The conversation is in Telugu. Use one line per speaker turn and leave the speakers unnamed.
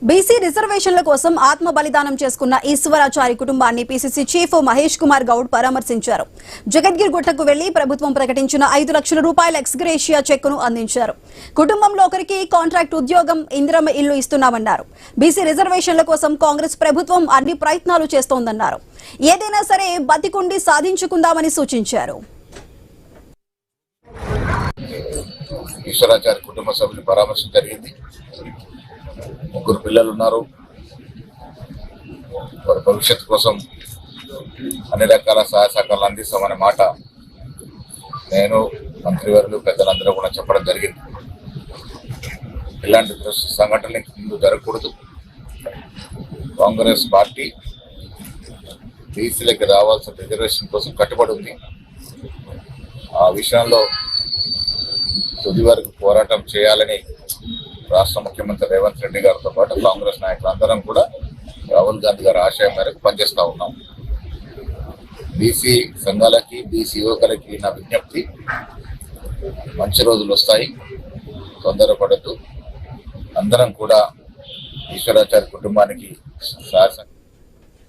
బీసీ రిజర్వేషన్ల కోసం ఆత్మ బలిదానం చేసుకున్న ఈశ్వరాచారి కుటుంబాన్ని పీసీసీ చీఫ్ మహేష్ కుమార్ గౌడ్ పరామర్శించారు. జగద్గిర్ గుట్టకు వెళ్లి ప్రభుత్వం ప్రకటించిన 5 లక్షల రూపాయల ఎక్స్గ్రేషియా చెక్కును అందించారు. కుటుంబంలో ఒకరికి కాంట్రాక్ట్ ఉద్యోగం, ఇందిరమ్మ ఇల్లు ఇస్తున్నామన్నారు. బీసీ రిజర్వేషన్ల కోసం కాంగ్రెస్ ప్రభుత్వం అన్ని ప్రయత్నాలు చేస్తోందన్నారు. ఏదైనా సరే బతికుండి సాధించుకుందామని సూచించారు.
ఈశ్వరాచారి కుటుంబ సభ్యుని పరామర్శ జరిగింది. 3 పిల్లలు ఉన్నారు. వారి భవిష్యత్తు కోసం అన్ని రకాల సహాయ సహకారాలు అందిస్తామనే మాట నేను, మంత్రివర్యులు, పెద్దలందరూ కూడా చెప్పడం జరిగింది. ఇలాంటి సంఘటనలు ముందు జరగకూడదు. కాంగ్రెస్ పార్టీ బీసీలకు రావాల్సిన రిజర్వేషన్ కోసం కట్టుబడి ఉంది. ఆ విషయంలో తుది వరకు పోరాటం చేయాలని రాష్ట్ర ముఖ్యమంత్రి రేవంత్ రెడ్డి గారితో పాటు కాంగ్రెస్ నాయకులందరం కూడా రాహుల్ గాంధీ గారి ఆశయం మేరకు పనిచేస్తూ ఉన్నాం. బీసీ సంఘాలకి, బీసీ యువకులకి నా విజ్ఞప్తి, మంచి రోజులు వస్తాయి, తొందరపడద్దు. అందరం కూడా ఈశ్వరాచారి కుటుంబానికి